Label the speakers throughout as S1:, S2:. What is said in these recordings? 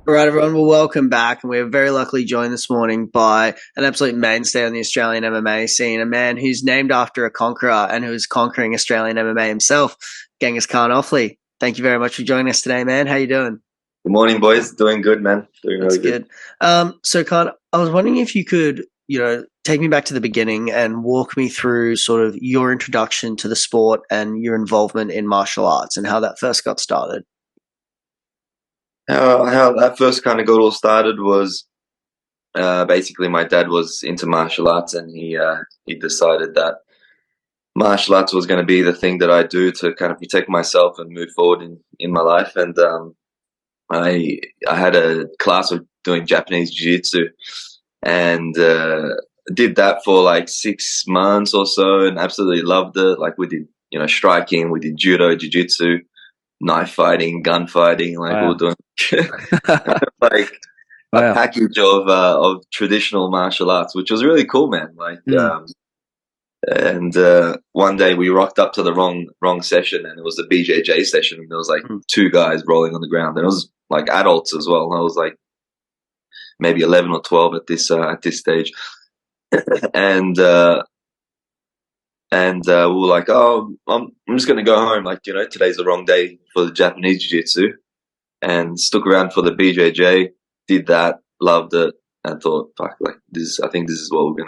S1: All right, everyone. Well, welcome back. And we're very luckily joined this morning by an absolute mainstay on the Australian MMA scene, a man who's named after a conqueror and who is conquering Australian MMA himself, Genghis Kaan Ofli. Thank you very much for joining us today, man. How you doing?
S2: Good morning, boys. Doing good, man. Doing
S1: That's
S2: really good.
S1: good. So, Kaan, I was wondering if you could, take me back to the beginning and walk me through sort of your introduction to the sport and your involvement in martial arts and how that first got started.
S2: How that first kind of got all started was basically my dad was into martial arts, and he decided that martial arts was going to be the thing that I do to kind of protect myself and move forward in my life. And I had a class of doing Japanese jiu-jitsu, and did that for like 6 months or so, and absolutely loved it. Like we did, striking, we did judo, jiu-jitsu, knife fighting, gun fighting. Like we
S3: Wow.
S2: were doing like a
S3: Wow.
S2: package of traditional martial arts, which was really cool, man. Like, and one day we rocked up to the wrong session, and it was a BJJ session, and there was like two guys rolling on the ground, and it was like adults as well. I was like maybe 11 or 12 at this stage, and we were like, oh, I'm just gonna go home. Like, today's the wrong day for the Japanese jiu-jitsu, and stuck around for the BJJ. Did that, loved it, and thought, fuck, like this. I think this is what we're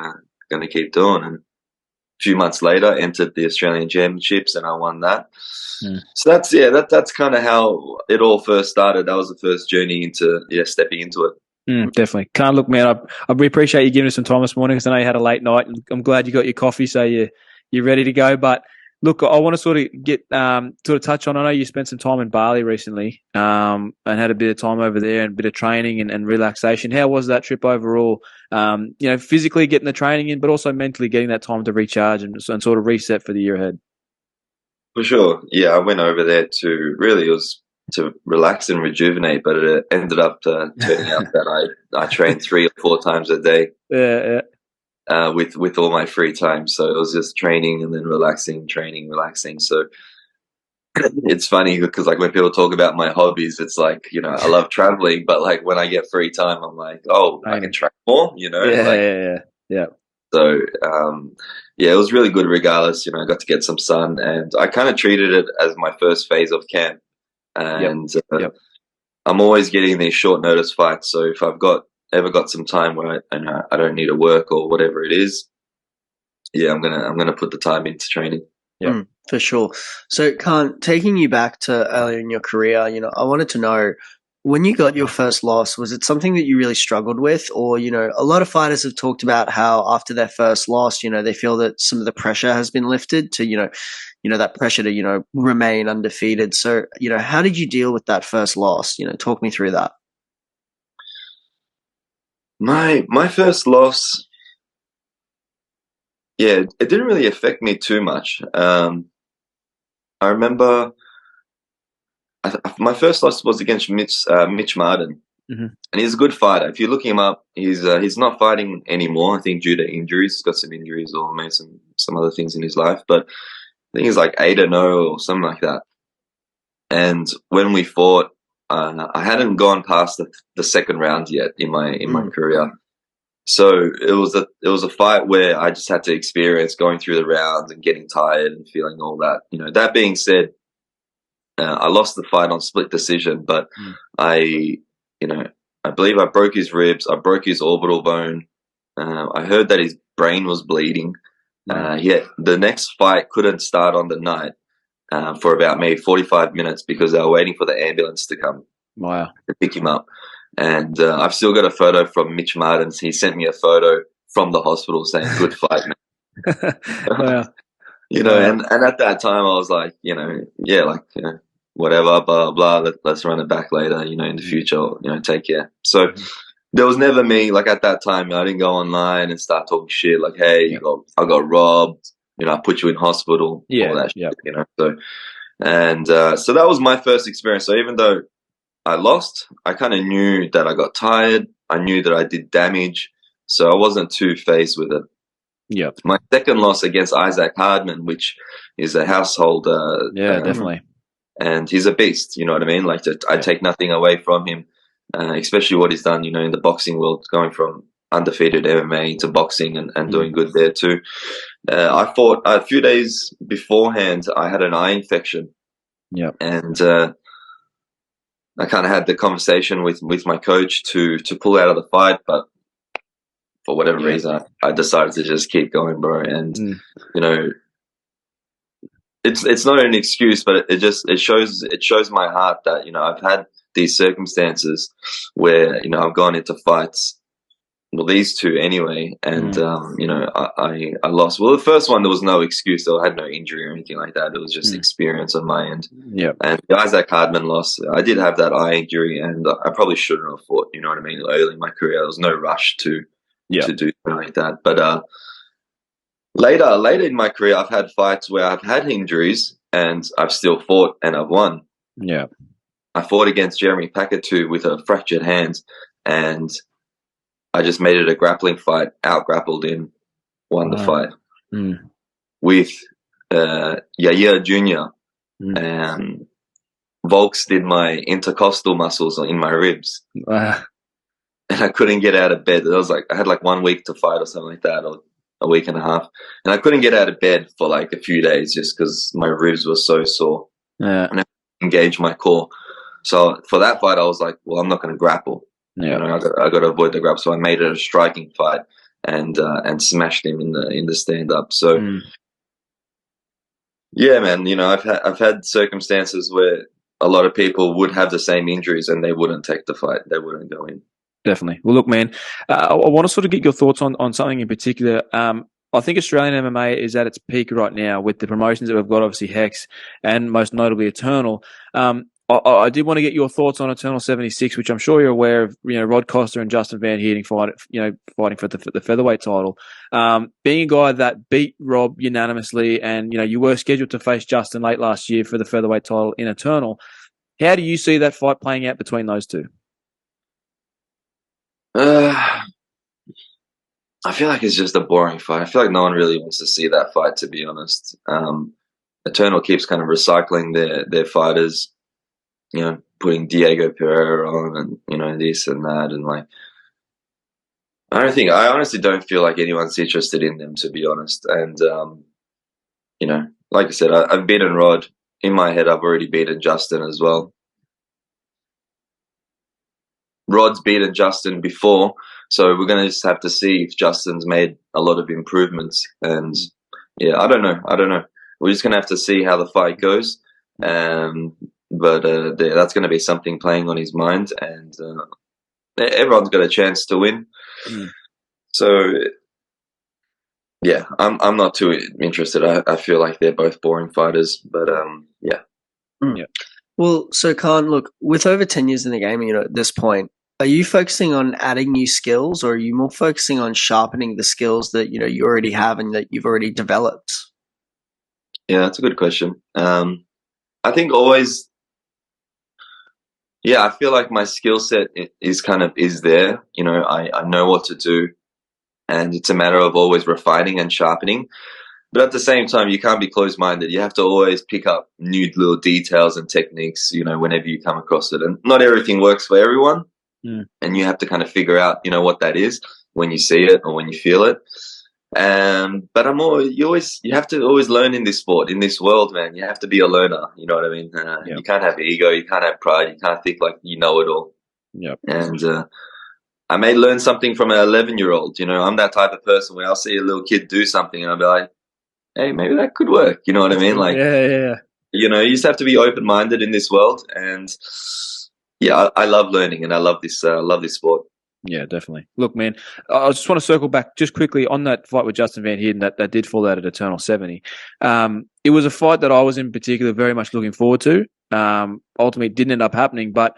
S2: gonna keep doing. And a few months later, entered the Australian Championships, and I won that. So that's kind of how it all first started. That was the first journey into stepping into it.
S3: Definitely. Can't look, man. I really appreciate you giving us some time this morning, because I know you had a late night, and I'm glad you got your coffee, so you're ready to go. But look, I want to sort of get touch on. I know you spent some time in Bali recently, and had a bit of time over there and a bit of training and relaxation. How was that trip overall? Physically getting the training in, but also mentally getting that time to recharge and sort of reset for the year ahead.
S2: For sure. Yeah, I went over there it was to relax and rejuvenate, but it ended up turning out that I trained 3 or 4 times a day.
S3: Yeah.
S2: With all my free time. So it was just training and then relaxing, training, relaxing. So it's funny because like when people talk about my hobbies, it's like, I love traveling, but like when I get free time, I'm like, oh, I can train more,
S3: Yeah.
S2: So, it was really good regardless. I got to get some sun, and I kind of treated it as my first phase of camp. And I'm always getting these short notice fights. So if I've ever got some time where I don't need to work or whatever it is, I'm gonna put the time into training.
S3: Yeah,
S1: for sure. So, Kaan, taking you back to earlier in your career, I wanted to know, when you got your first loss, was it something that you really struggled with? Or, a lot of fighters have talked about how after their first loss, they feel that some of the pressure has been lifted to, that pressure to, remain undefeated. So, how did you deal with that first loss? Talk me through that.
S2: My first loss, it didn't really affect me too much. I remember my first loss was against Mitch Martin, and he's a good fighter. If you look him up, he's not fighting anymore. I think due to injuries, he's got some injuries or made some other things in his life. But I think he's like 8-0 or something like that. And when we fought, I hadn't gone past the second round yet in my career. So it was a fight where I just had to experience going through the rounds and getting tired and feeling all that. That being said, I lost the fight on split decision, but I believe I broke his ribs. I broke his orbital bone. I heard that his brain was bleeding. The next fight couldn't start on the night for about maybe 45 minutes because they were waiting for the ambulance to come.
S3: Wow.
S2: To pick him up. And I've still got a photo from Mitch Martins. He sent me a photo from the hospital saying, "Good fight, man."
S3: Wow.
S2: And at that time I was like, whatever, blah, blah, let's run it back later, in the future, take care. So there was never me, like at that time, I didn't go online and start talking shit like, hey, I got robbed, I put you in hospital, all that shit, So, and so that was my first experience. So even though I lost, I kind of knew that I got tired. I knew that I did damage. So I wasn't too phased with it.
S3: Yeah.
S2: My second loss against Isaac Hardman, which is a household.
S3: Definitely.
S2: And he's a beast, you know what I mean? Like, I take nothing away from him. especially what he's done, in the boxing world, going from undefeated MMA to boxing and doing good there too. I fought a few days beforehand. I had an eye infection.
S3: Yeah.
S2: And I kind of had the conversation with my coach to pull out of the fight, but for whatever reason, I decided to just keep going, bro. And it's not an excuse, but it shows my heart that I've had these circumstances where I've gone into fights. Well, these two anyway, and I lost. Well, the first one there was no excuse. I had no injury or anything like that. It was just experience on my end.
S3: Yeah.
S2: And the Isaac Hardman loss, I did have that eye injury, and I probably shouldn't have fought. You know what I mean? Early in my career, there was no rush to do something like that. But later in my career, I've had fights where I've had injuries, and I've still fought and I've won.
S3: Yeah.
S2: I fought against Jeremy Packatu with a fractured hand, and I just made it a grappling fight, out-grappled in, won the fight. With Yair Jr. And Volks did my intercostal muscles in my ribs. And I couldn't get out of bed. I had 1 week to fight or something like that, or a week and a half. And I couldn't get out of bed for a few days just because my ribs were so sore.
S3: Yeah.
S2: And I engaged my core. So for that fight, I was like, well, I'm not going to grapple.
S3: Yeah,
S2: I got to avoid the grab, so I made it a striking fight and smashed him in the stand up. So yeah, man, I've had circumstances where a lot of people would have the same injuries and they wouldn't take the fight, they wouldn't go in.
S3: Definitely. Well, look, man, I want to sort of get your thoughts on something in particular. I think Australian MMA is at its peak right now with the promotions that we've got, obviously Hex and most notably Eternal. I did want to get your thoughts on Eternal 76, which I'm sure you're aware of. Rod Costa and Justin Van Heerden fighting for the featherweight title. Being a guy that beat Rob unanimously, and you were scheduled to face Justin late last year for the featherweight title in Eternal. How do you see that fight playing out between those two?
S2: I feel like it's just a boring fight. I feel like no one really wants to see that fight, to be honest. Eternal keeps kind of recycling their fighters. Putting Diego Pereira on and, this and that. And I honestly don't feel like anyone's interested in them, to be honest. And, like I said, I've beaten Rod. In my head, I've already beaten Justin as well. Rod's beaten Justin before, so we're going to just have to see if Justin's made a lot of improvements. And, yeah, I don't know. We're just going to have to see how the fight goes. But that's going to be something playing on his mind, and everyone's got a chance to win. So, yeah, I'm not too interested. I feel like they're both boring fighters, but yeah.
S3: Yeah.
S1: Well, so Kaan, look, with over 10 years in the game, at this point, are you focusing on adding new skills, or are you more focusing on sharpening the skills that you already have and that you've already developed?
S2: Yeah, that's a good question. I think always. Yeah, I feel like my skill set is there. I know what to do, and it's a matter of always refining and sharpening. But at the same time, you can't be closed-minded. You have to always pick up new little details and techniques, whenever you come across it. And not everything works for everyone, and you have to kind of figure out, what that is when you see it or when you feel it. But you have to always learn in this sport, in this world, man. You have to be a learner. You know what I mean? You can't have ego. You can't have pride. You can't think like you know it all.
S3: Yeah.
S2: And I may learn something from an 11-year-old. I'm that type of person where I'll see a little kid do something and I'll be like, hey, maybe that could work. You know what I mean?
S3: Yeah.
S2: You just have to be open-minded in this world. And yeah, I love learning, and I love this sport.
S3: Yeah, definitely. Look, man, I just want to circle back just quickly on that fight with Justin Van Heerden that did fall out at Eternal 70. It was a fight that I was in particular very much looking forward to. Ultimately, it didn't end up happening, but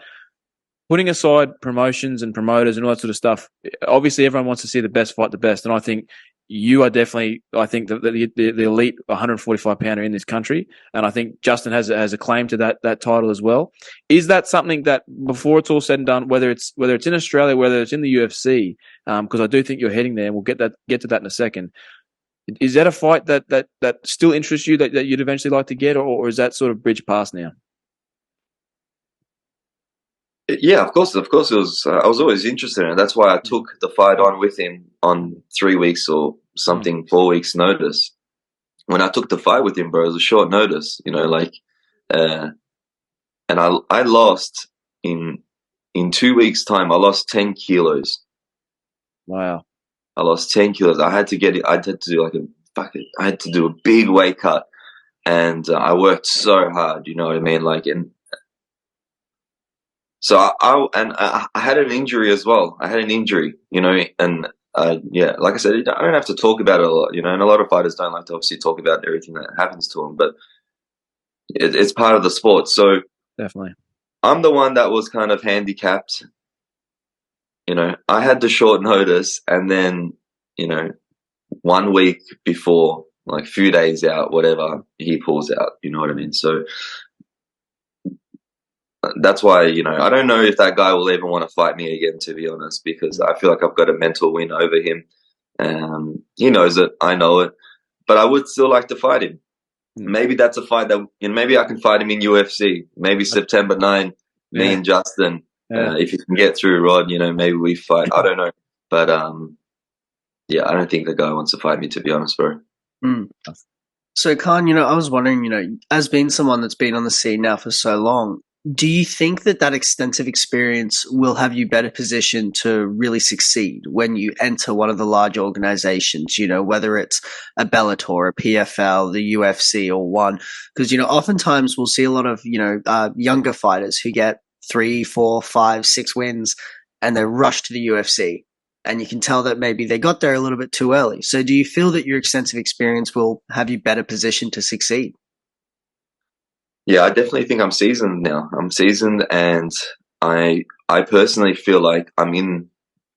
S3: putting aside promotions and promoters and all that sort of stuff, obviously everyone wants to see the best fight the best, and I think you are definitely, the elite 145-pounder in this country, and I think Justin has a claim to that title as well. Is that something that, before it's all said and done, whether it's in Australia, whether it's in the UFC, because I do think you're heading there, and we'll get to that in a second. Is that a fight that still interests you, that you'd eventually like to get, or is that sort of bridge past now?
S2: Yeah, of course it was. I was always interested in it. That's why I took the fight on with him on 3 weeks or something, 4 weeks notice. When I took the fight with him, bro, it was a short notice, uh, and I lost in 2 weeks' time. I lost 10 kilos.
S3: Wow.
S2: I lost 10 kilos. I had to get it. I had to do like I had to do a big weight cut, and I worked so hard. You know what I mean? Like, and so I had an injury as well. I had an injury, and yeah, like I said, I don't have to talk about it a lot, and a lot of fighters don't like to obviously talk about everything that happens to them, but it's part of the sport. So
S3: Definitely.
S2: I'm the one that was kind of handicapped. I had the short notice, and then, 1 week before, like a few days out, whatever, he pulls out. You know what I mean? So that's why, I don't know if that guy will ever want to fight me again, to be honest, because I feel like I've got a mental win over him. He knows it. I know it. But I would still like to fight him. Maybe that's a fight that, maybe I can fight him in UFC. Maybe September 9, me and Justin. If you can get through, Rod, maybe we fight. I don't know. But, yeah, I don't think the guy wants to fight me, to be honest, bro.
S1: So, Kaan, I was wondering, as being someone that's been on the scene now for so long, do you think that extensive experience will have you better positioned to really succeed when you enter one of the large organizations, whether it's a Bellator, a PFL, the UFC, or one? Because, oftentimes we'll see a lot of, younger fighters who get 3, 4, 5, 6 wins and they rush to the UFC. And you can tell that maybe they got there a little bit too early. So do you feel that your extensive experience will have you better positioned to succeed?
S2: Yeah, I definitely think I'm seasoned now. I'm seasoned, and I personally feel like I'm in,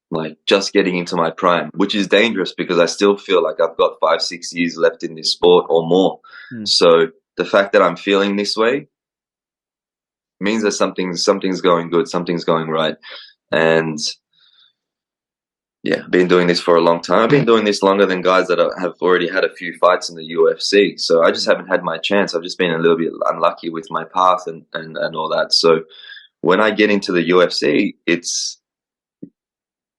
S2: like, just getting into my prime, which is dangerous because I still feel like I've got 5, 6 years left in this sport or more. So the fact that I'm feeling this way means that something's going good, something's going right. And yeah, I've been doing this for a long time. I've been doing this longer than guys that have already had a few fights in the UFC. So I just haven't had my chance. I've just been a little bit unlucky with my path and all that. So when I get into the UFC,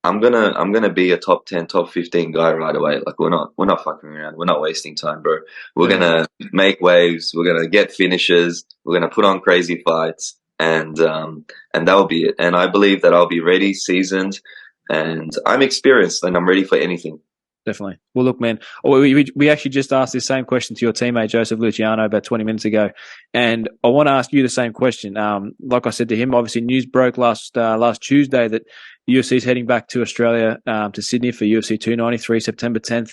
S2: I'm gonna be a top 10, top 15 guy right away. Like, we're not fucking around. We're not wasting time, bro. We're gonna make waves. We're gonna get finishes. We're gonna put on crazy fights, and that'll be it. And I believe that I'll be ready, seasoned, and I'm experienced, and I'm ready for anything.
S3: Definitely. Well, look, man, we actually just asked this same question to your teammate, Joseph Luciano, about 20 minutes ago. And I want to ask you the same question. Like I said to him, obviously news broke last Tuesday that the UFC is heading back to Australia, to Sydney for UFC 293, September 10th.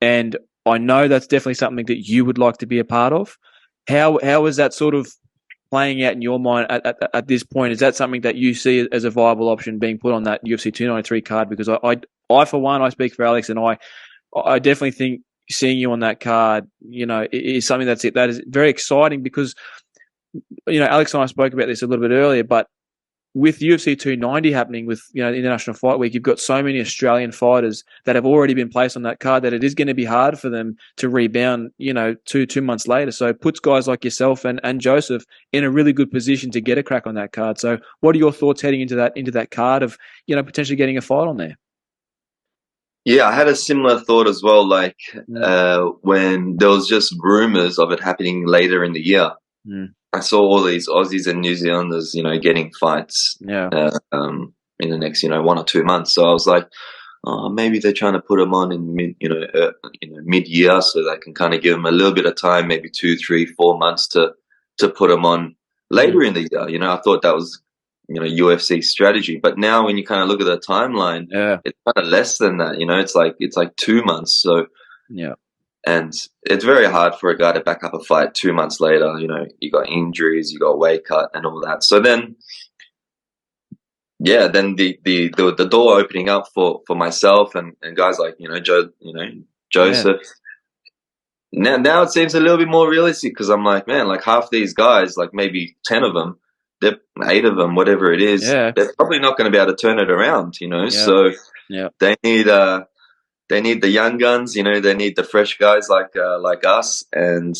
S3: And I know that's definitely something that you would like to be a part of. How is that sort of playing out in your mind at this point? Is that something that you see as a viable option being put on that UFC 293 card? Because I for one, I speak for Alex, and I definitely think seeing you on that card, is something that is very exciting because, Alex and I spoke about this a little bit earlier, but with UFC 290 happening with, the International Fight Week, you've got so many Australian fighters that have already been placed on that card that it is going to be hard for them to rebound, 2 months later. So it puts guys like yourself and Joseph in a really good position to get a crack on that card. So what are your thoughts heading into that card of, potentially getting a fight on there?
S2: Yeah, I had a similar thought as well. Like, when there was just rumors of it happening later in the year, I saw all these Aussies and New Zealanders, getting fights, in the next, 1 or 2 months. So I was like, oh, maybe they're trying to put them on in mid-year, so they can kind of give them a little bit of time, maybe 2, 3, 4 months to put them on later in the year. I thought that was, UFC strategy. But now when you kind of look at the timeline, it's kind of less than that. It's like 2 months. So
S3: yeah.
S2: And it's very hard for a guy to back up a fight 2 months later. You got injuries, you got weight cut, and all that. So then, yeah, then the door opening up for myself and guys like Joseph. Now it seems a little bit more realistic because I'm like, man, like half these guys, like maybe 10 of them, 8 of them, whatever it is, they're probably not going to be able to turn it around. So they need the young guns, they need the fresh guys like us. And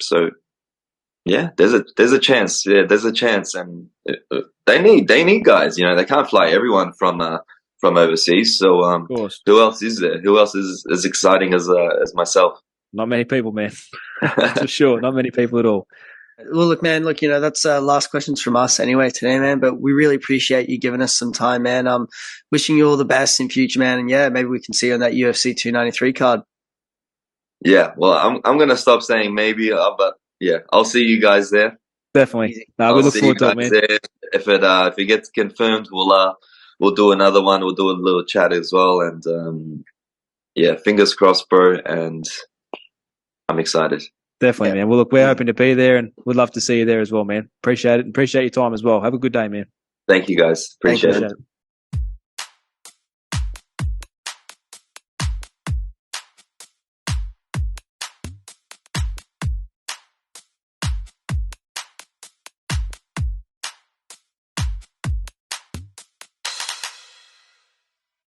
S2: so, yeah, there's a chance. Yeah, there's a chance. And they need guys. You know, they can't fly everyone from overseas. So
S3: Of course.
S2: who else is there? Who else is as exciting as myself?
S3: Not many people, man. That's for sure. Not many people at all.
S1: Well, look, man, you know, that's last questions from us anyway today, man, but we really appreciate you giving us some time, man. Wishing you all the best in future, man, and yeah, maybe we can see you on that UFC 293 card.
S2: Yeah, well, I'm gonna stop saying maybe, but yeah, I'll see you guys there.
S3: Definitely. No, we look forward to it, man.
S2: There. If it gets confirmed, we'll do another one. We'll do a little chat as well, and yeah, fingers crossed, bro. And I'm excited.
S3: Definitely, man. Well, look, we're hoping to be there, and we'd love to see you there as well, man. Appreciate it. Appreciate your time as well. Have a good day, man.
S2: Thank you, guys. Appreciate it.